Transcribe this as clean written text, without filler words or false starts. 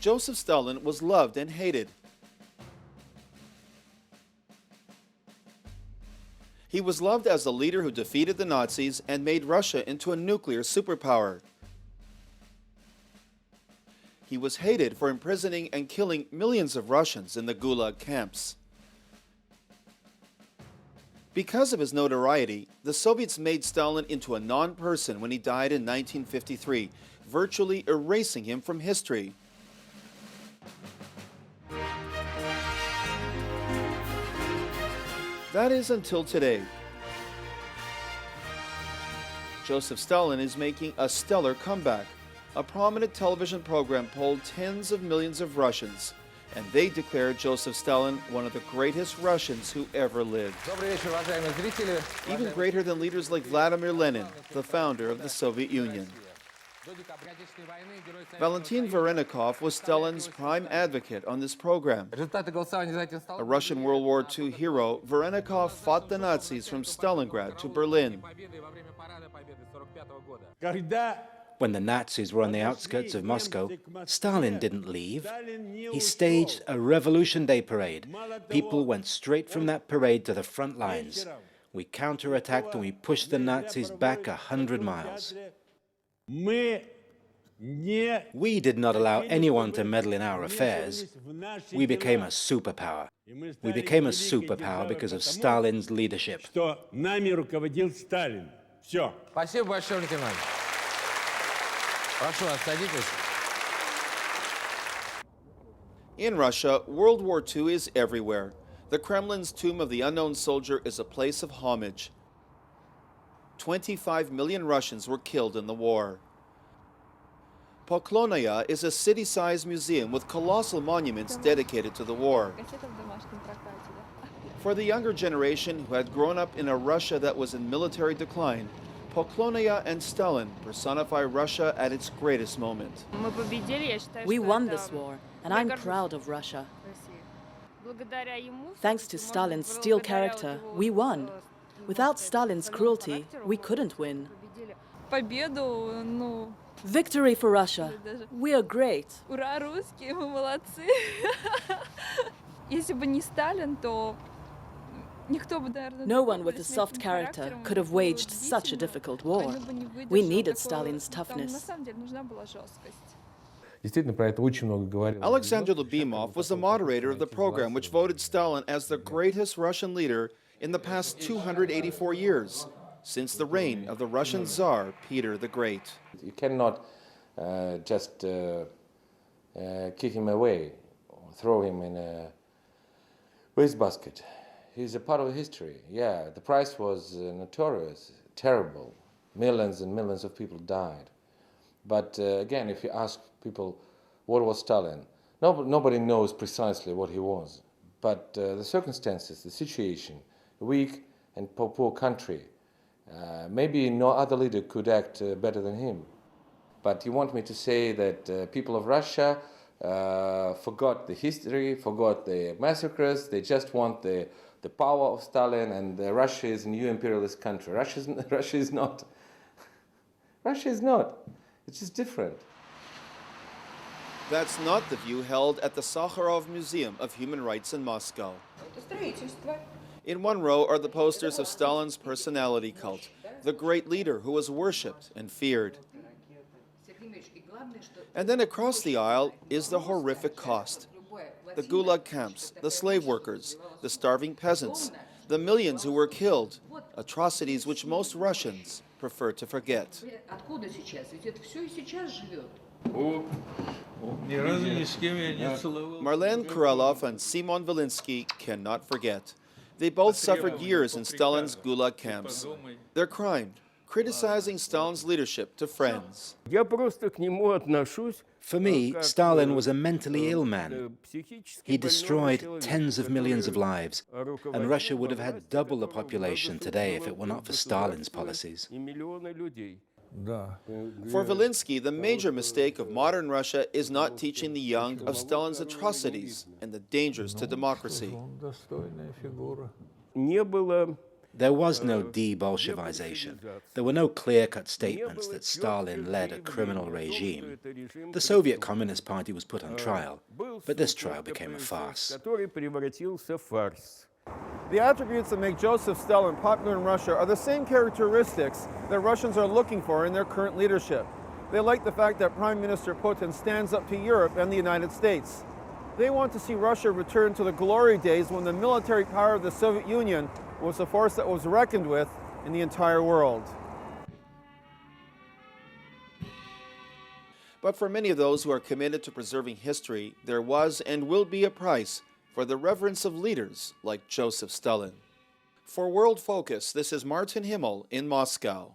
Josef Stalin was loved and hated. He was loved as a leader who defeated the Nazis and made Russia into a nuclear superpower. He was hated for imprisoning and killing millions of Russians in the Gulag camps. Because of his notoriety, the Soviets made Stalin into a non-person when he died in 1953, virtually erasing him from history. That is until today. Josef Stalin is making a stellar comeback. A prominent television program polled tens of millions of Russians, and they declared Josef Stalin one of the greatest Russians who ever lived. Even greater than leaders like Vladimir Lenin, the founder of the Soviet Union. Valentin Varenikov was Stalin's prime advocate on this program. A Russian World War II hero, Varenikov fought the Nazis from Stalingrad to Berlin. When the Nazis were on the outskirts of Moscow, Stalin didn't leave. He staged a Revolution Day parade. People went straight from that parade to the front lines. We counterattacked and we pushed the Nazis back 100 miles. We did not allow anyone to meddle in our affairs. We became a superpower. We became a superpower because of Stalin's leadership. In Russia, World War II is everywhere. The Kremlin's Tomb of the Unknown Soldier is a place of homage. 25 million Russians were killed in the war. Poklonnaya is a city-sized museum with colossal monuments dedicated to the war. For the younger generation who had grown up in a Russia that was in military decline, Poklonnaya and Stalin personify Russia at its greatest moment. We won this war, and I'm proud of Russia. Thanks to Stalin's steel character, we won. Without Stalin's cruelty, we couldn't win. Victory for Russia. We are great. No one with a soft character could have waged such a difficult war. We needed Stalin's toughness. Alexander Lubimov was the moderator of the program, which voted Stalin as the greatest Russian leader in the past 284 years, since the reign of the Russian Tsar Peter the Great. You cannot just kick him away or throw him in a wastebasket. He's a part of history. Yeah, the price was notorious, terrible. Millions and millions of people died. But again, if you ask people, what was Stalin? Nobody knows precisely what he was. But the circumstances, the situation, a weak and poor country, maybe no other leader could act better than him. But you want me to say that people of Russia forgot the history, forgot the massacres, they just want the power of Stalin, and Russia is a new imperialist country. Russia is not. Russia is not. It's just different. That's not the view held at the Sakharov Museum of Human Rights in Moscow. In one row are the posters of Stalin's personality cult, the great leader who was worshipped and feared. And then across the aisle is the horrific cost. The Gulag camps, the slave workers, the starving peasants, the millions who were killed, atrocities which most Russians prefer to forget. Marlene Kuralov and Simon Vilinsky cannot forget. They both suffered years in Stalin's Gulag camps. Their crime, criticizing Stalin's leadership to friends. For me, Stalin was a mentally ill man. He destroyed tens of millions of lives, and Russia would have had double the population today if it were not for Stalin's policies. For Vilinsky, the major mistake of modern Russia is not teaching the young of Stalin's atrocities and the dangers to democracy. There was no de-Bolshevization. There were no clear-cut statements that Stalin led a criminal regime. The Soviet Communist Party was put on trial, but this trial became a farce. The attributes that make Josef Stalin popular in Russia are the same characteristics that Russians are looking for in their current leadership. They like the fact that Prime Minister Putin stands up to Europe and the United States. They want to see Russia return to the glory days when the military power of the Soviet Union was a force that was reckoned with in the entire world. But for many of those who are committed to preserving history, there was and will be a price for the reverence of leaders like Josef Stalin. For World Focus, this is Martin Himmel in Moscow.